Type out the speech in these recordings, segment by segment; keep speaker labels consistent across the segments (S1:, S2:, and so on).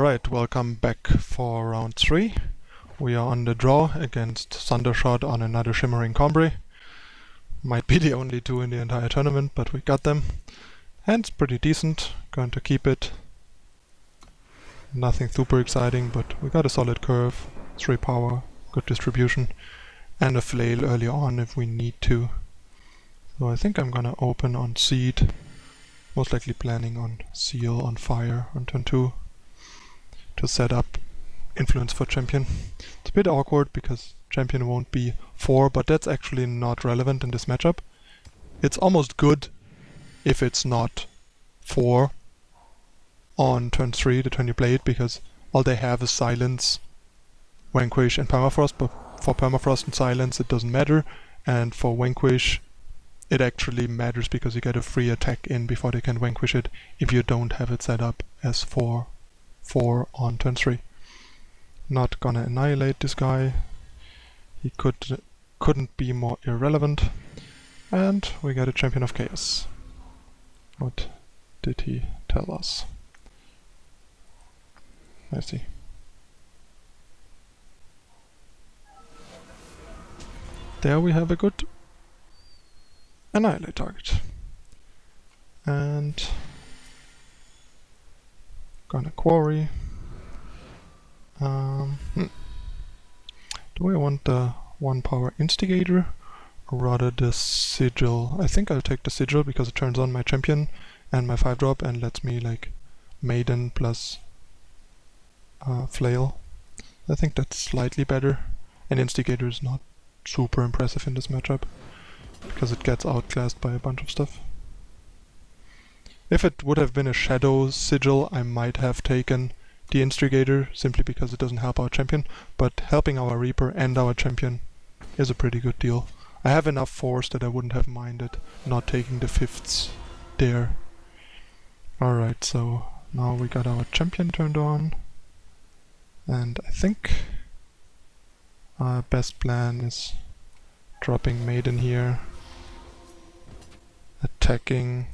S1: Alright, welcome back for round 3. We are on the draw against Thundershot on another Shimmering Combrei. Might be the only two in the entire tournament, but we got them. Hand's pretty decent, going to keep it. Nothing super exciting, but we got a solid curve, 3 power, good distribution, and a Flail early on if we need to. So I think I'm gonna open on Seed, most likely planning on Seal on Fire on turn 2. To set up influence for champion. It's a bit awkward because champion won't be 4, but that's actually not relevant in this matchup. It's almost good if it's not 4 on turn 3, the turn you play it, because all they have is Silence, Vanquish and Permafrost, but for Permafrost and Silence it doesn't matter, and for Vanquish it actually matters because you get a free attack in before they can Vanquish it if you don't have it set up as 4 on turn 3. Not gonna Annihilate this guy. He couldn't be more irrelevant. And we get a Champion of Chaos. What did he tell us? I see. There we have a good Annihilate target. And gonna Quarry. Do I want the 1 power Instigator or rather the Sigil? I think I'll take the Sigil because it turns on my champion and my 5-drop and lets me like Maiden plus Flail. I think that's slightly better. And Instigator is not super impressive in this matchup because it gets outclassed by a bunch of stuff. If it would have been a Shadow Sigil, I might have taken the Instigator, simply because it doesn't help our champion, but helping our Reaper and our champion is a pretty good deal. I have enough force that I wouldn't have minded not taking the 5ths there. Alright, so now we got our champion turned on, and I think our best plan is dropping Maiden here, attacking.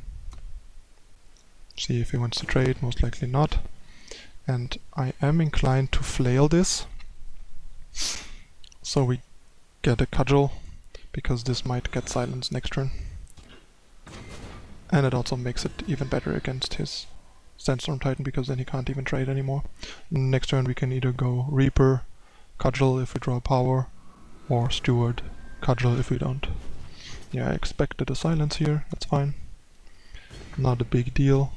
S1: See if he wants to trade, most likely not. And I am inclined to Flail this. So we get a Cudgel, because this might get silenced next turn. And it also makes it even better against his Sandstorm Titan, because then he can't even trade anymore. Next turn we can either go Reaper, Cudgel if we draw power, or Steward, Cudgel if we don't. Yeah, I expected a silence here, that's fine. Not a big deal.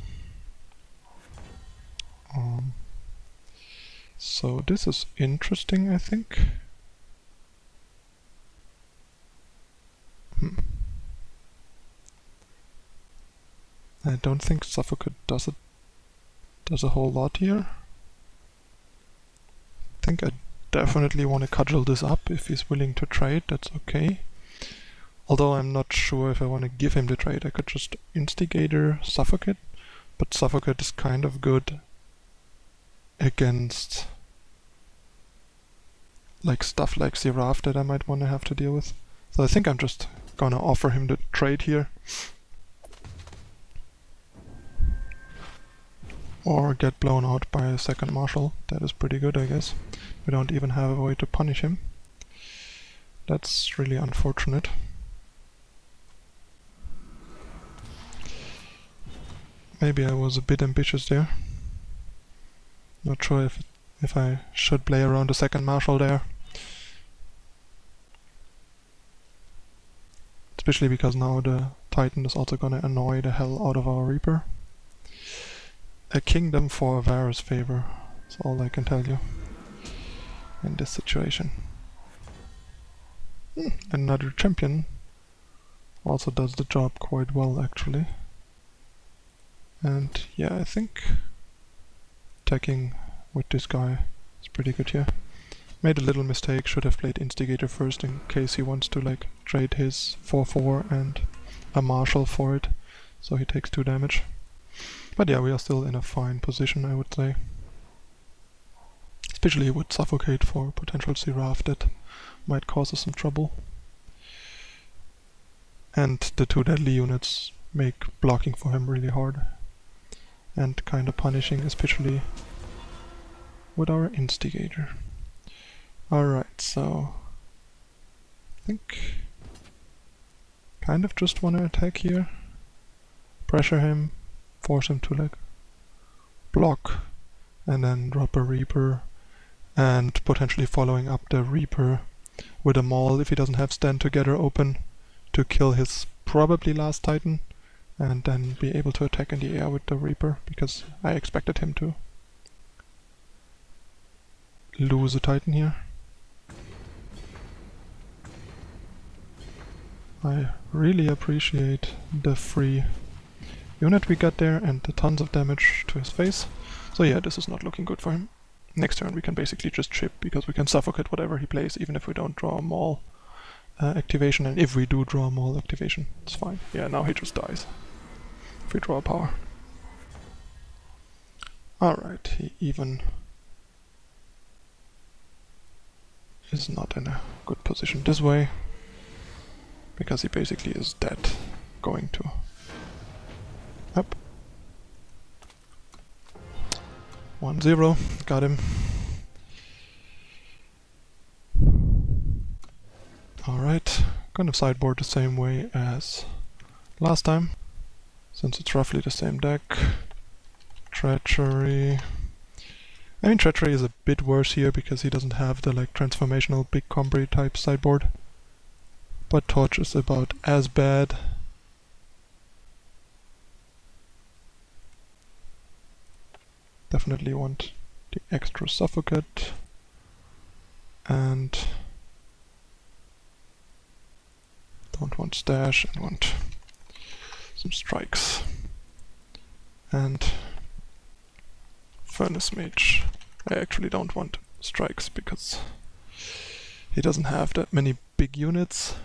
S1: So this is interesting, I think. I don't think Suffocate does a whole lot here. I think I definitely want to cudgel this up if he's willing to trade, that's okay. Although I'm not sure if I want to give him the trade. I could just Instigator Suffocate, but Suffocate is kind of good against like stuff like Seraph that I might want to have to deal with. So I think I'm just gonna offer him the trade here. Or get blown out by a second Marshal. That is pretty good, I guess. We don't even have a way to punish him. That's really unfortunate. Maybe I was a bit ambitious there. Not sure if I should play around the second Marshal there. Especially because now the Titan is also gonna annoy the hell out of our Reaper. A kingdom for Vara's favor, that's all I can tell you in this situation. Another champion also does the job quite well actually. And yeah, I think attacking with this guy is pretty good here. Made a little mistake, should have played Instigator first in case he wants to like trade his 4/4 and a Marshal for it, so he takes 2 damage. But yeah, we are still in a fine position, I would say. Especially with Suffocate for potential Seraph that might cause us some trouble. And the 2 deadly units make blocking for him really hard. And kinda punishing, especially with our Instigator. Alright, so I think kind of just want to attack here, pressure him, force him to like block, and then drop a Reaper, and potentially following up the Reaper with a Maul if he doesn't have Stand Together open to kill his probably last Titan, and then be able to attack in the air with the Reaper, because I expected him to lose a Titan here. I really appreciate the free unit we got there and the tons of damage to his face. So yeah, this is not looking good for him. Next turn we can basically just chip, because we can suffocate whatever he plays, even if we don't draw a Maul activation, and if we do draw a Maul activation, it's fine. Yeah, now he just dies if we draw a power. Alright, he even is not in a good position this way, because he basically is dead going to up. 1-0, got him. Alright, gonna sideboard the same way as last time, since it's roughly the same deck. Treachery. I mean, Treachery is a bit worse here because he doesn't have the like transformational big Combrei type sideboard. But Torch is about as bad. Definitely want the extra Suffocate. And don't want Stash, and want some strikes. And Furnace Mage. I actually don't want strikes because he doesn't have that many big units.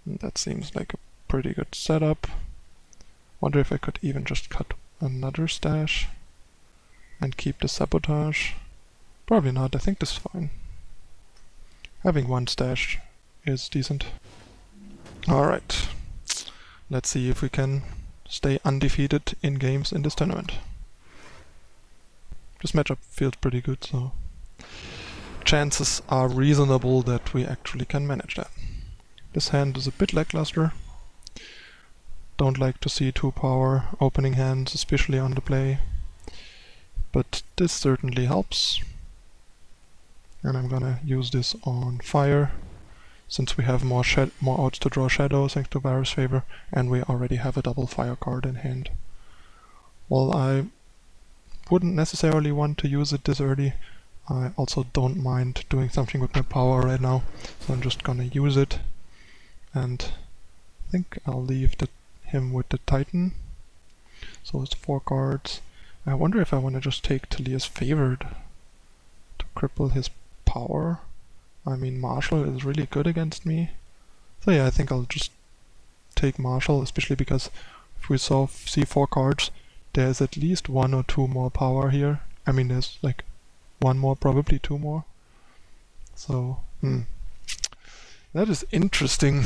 S1: And that seems like a pretty good setup. Wonder if I could even just cut another Stash and keep the Sabotage. Probably not, I think this is fine. Having one Stash is decent. Alright, let's see if we can stay undefeated in games in this tournament. This matchup feels pretty good, so chances are reasonable that we actually can manage that. This hand is a bit lackluster. Don't like to see 2 power opening hands, especially on the play. But this certainly helps. And I'm gonna use this on fire, since we have more outs to draw shadows thanks to Vara's favor, and we already have a double fire card in hand. While I wouldn't necessarily want to use it this early, I also don't mind doing something with my power right now, so I'm just gonna use it. And I think I'll leave him with the Titan. So it's 4 cards. I wonder if I want to just take Talia's Favored to cripple his power. I mean, Marshall is really good against me. So yeah, I think I'll just take Marshall, especially because if we see 4 cards, there's at least 1 or 2 more power here. I mean, there's like 1 more, probably 2 more. So, that is interesting.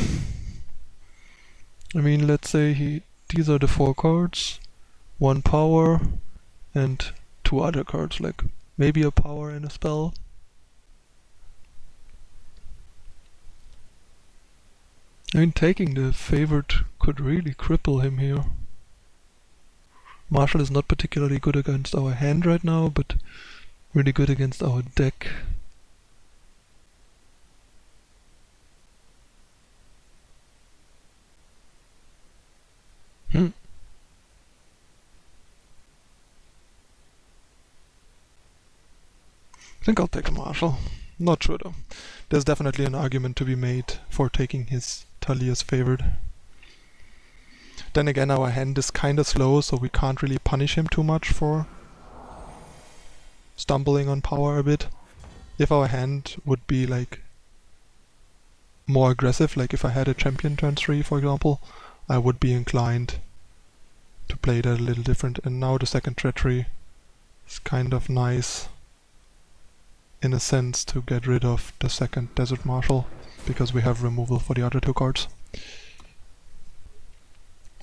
S1: I mean, let's say these are the 4 cards, 1 power, and 2 other cards, like maybe a power and a spell. I mean, taking the Favored could really cripple him here. Marshall is not particularly good against our hand right now, but really good against our deck. I think I'll take a Marshall. Not sure though. There's definitely an argument to be made for taking his Talia's Favored. Then again, our hand is kinda slow, so we can't really punish him too much for stumbling on power a bit. If our hand would be like more aggressive, like if I had a champion turn 3 for example, I would be inclined to play that a little different. And now the second Treachery is kind of nice in a sense to get rid of the second Desert Marshal, because we have removal for the other 2 cards.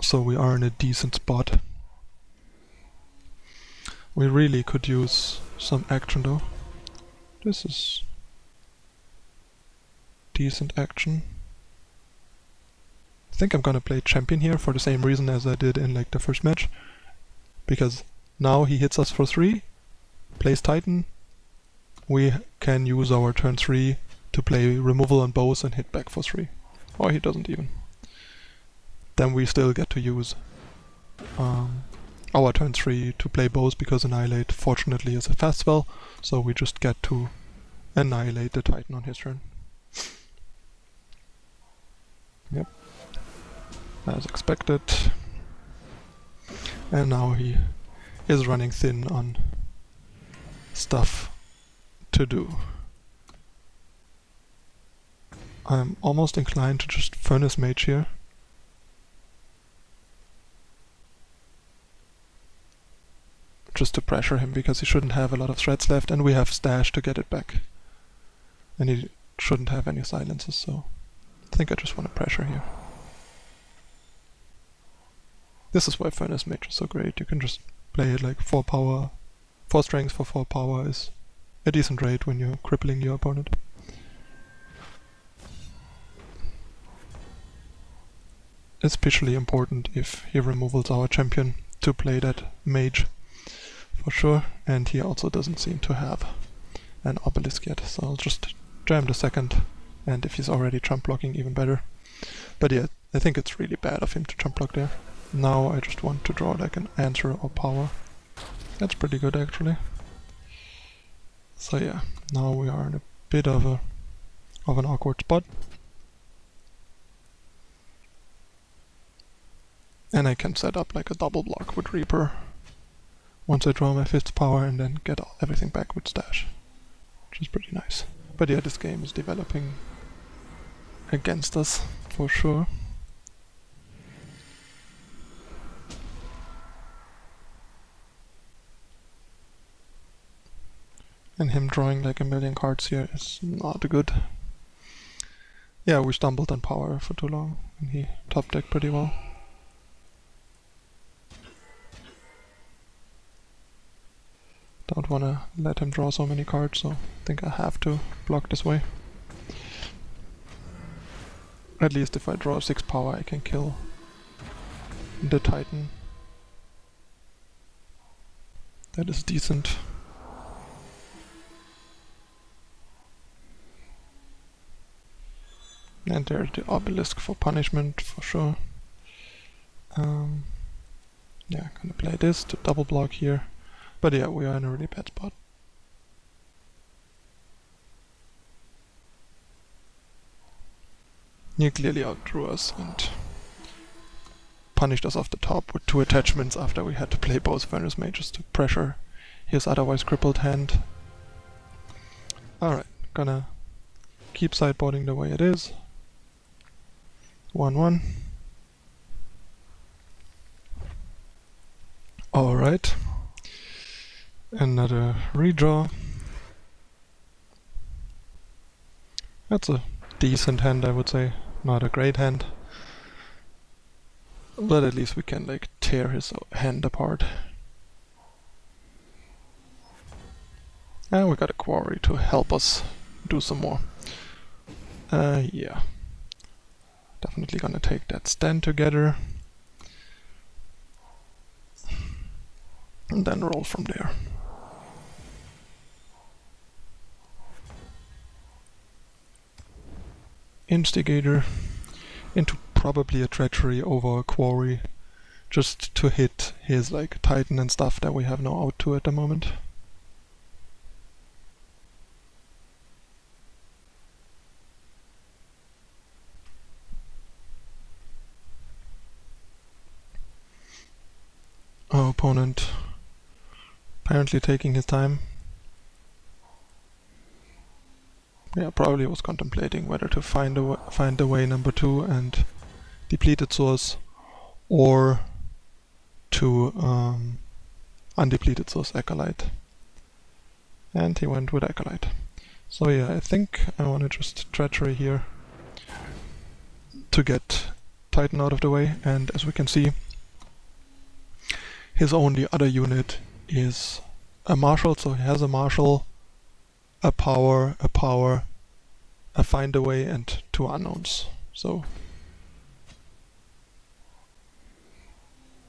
S1: So we are in a decent spot. We really could use some action though. This is decent action. I think I'm gonna play champion here for the same reason as I did in like the first match. Because now he hits us for 3, plays Titan, we can use our turn 3 to play removal on both and hit back for 3. Or he doesn't even. Then we still get to use our turn 3 to play both, because Annihilate fortunately is a fast spell, so we just get to annihilate the Titan on his turn. Yep. As expected. And now he is running thin on stuff to do. I'm almost inclined to just Furnace Mage here. Just to pressure him, because he shouldn't have a lot of threats left, and we have Stash to get it back. And he shouldn't have any silences, so I think I just want to pressure here. This is why Furnace Mage is so great. You can just play it like 4 power. 4 strength for 4 power is a decent rate when you're crippling your opponent. Especially important if he removals our champion to play that mage, for sure. And he also doesn't seem to have an obelisk yet, so I'll just jam the second, and if he's already jump blocking, even better. But yeah, I think it's really bad of him to jump block there. Now I just want to draw like an answer or power. That's pretty good actually. So yeah, now we are in a bit of an awkward spot. And I can set up like a double block with Reaper once I draw my 5th power, and then get everything back with Stash, which is pretty nice. But yeah, this game is developing against us for sure. And him drawing like a million cards here is not good. Yeah, we stumbled on power for too long, and he top decked pretty well. Don't wanna let him draw so many cards, so I think I have to block this way. At least if I draw 6 power I can kill the Titan. That is decent. And there's the obelisk for punishment, for sure. Yeah, gonna play this to double block here. But yeah, we are in a really bad spot. He clearly outdrew us and punished us off the top with 2 attachments after we had to play both Furnace Mages to pressure his otherwise crippled hand. Alright, gonna keep sideboarding the way it is. 1-1. Alright. Another redraw. That's a decent hand, I would say. Not a great hand. But at least we can like tear his hand apart. And we got a Quarry to help us do some more. Yeah. Definitely gonna take that stand together. And then roll from there. Instigator into probably a Treachery over a Quarry, just to hit his like Titan and stuff that we have no out to at the moment. Our opponent apparently taking his time. Yeah, probably was contemplating whether to find the way number 2 and depleted source, or to undepleted source Acolyte. And he went with Acolyte. So yeah, I think I want to just Treachery here to get Titan out of the way, and as we can see, his only other unit is a marshal, so he has a marshal, a power, a find a way, and 2 unknowns. So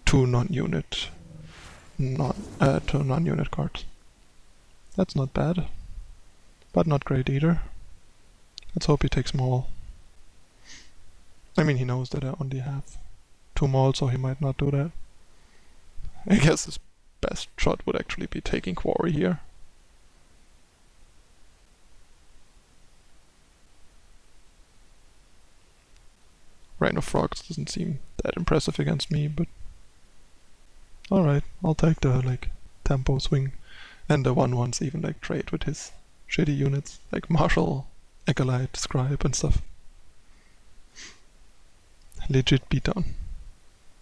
S1: 2 non-unit, 2 non-unit cards. That's not bad, but not great either. Let's hope he takes Maul. I mean, he knows that I only have 2 Maul, so he might not do that. I guess his best shot would actually be taking Quarry here. Rain of Frogs doesn't seem that impressive against me, but alright, I'll take the like tempo swing, and the 1/1s even like trade with his shitty units like Marshal, Acolyte, Scribe and stuff. Legit beatdown.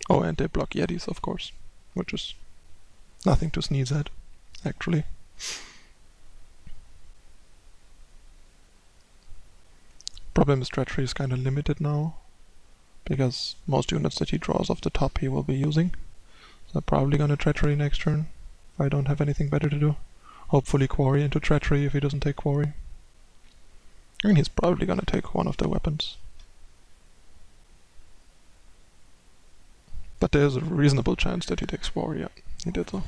S1: Oh, and they block Yetis, of course, which is nothing to sneeze at, actually. Problem is Treachery is kind of limited now, because most units that he draws off the top he will be using. So I'm probably gonna Treachery next turn, if I don't have anything better to do. Hopefully Quarry into Treachery if he doesn't take Quarry. I mean, he's probably gonna take one of the weapons. But there's a reasonable chance that he takes Quarry, yeah, he did so.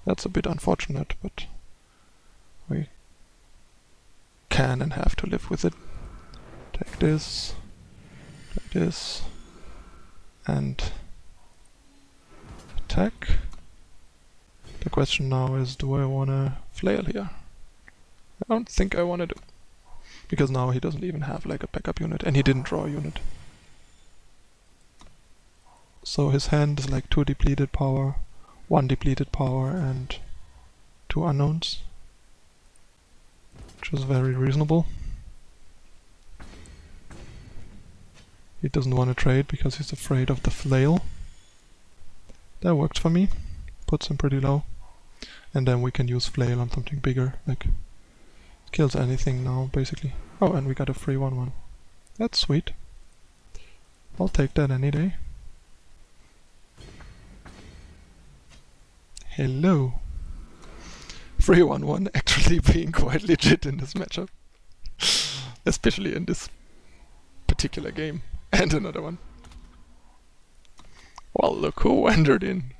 S1: That's a bit unfortunate, but we can and have to live with it. Take this, and attack. The question now is, do I wanna Flail here? I don't think I wanna do. Because now he doesn't even have like a backup unit, and he didn't draw a unit. So his hand is like 2 depleted power, 1 depleted power, and 2 unknowns. Which is very reasonable. He doesn't want to trade because he's afraid of the Flail. That works for me. Puts him pretty low. And then we can use Flail on something bigger, like kills anything now, basically. Oh, and we got a free 1/1. That's sweet. I'll take that any day. Hello. Free 1/1 actually being quite legit in this matchup. Especially in this particular game. And another one. Well, look who wandered in.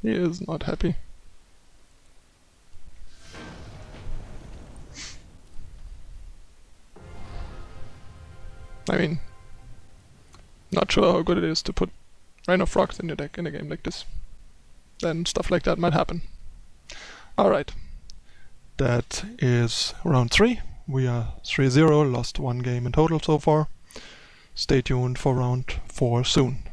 S1: He is not happy. I mean, not sure how good it is to put Rain of Frogs in your deck in a game like this. Then stuff like that might happen. Alright. That is round 3. We are 3-0, lost 1 game in total so far. Stay tuned for round 4 soon.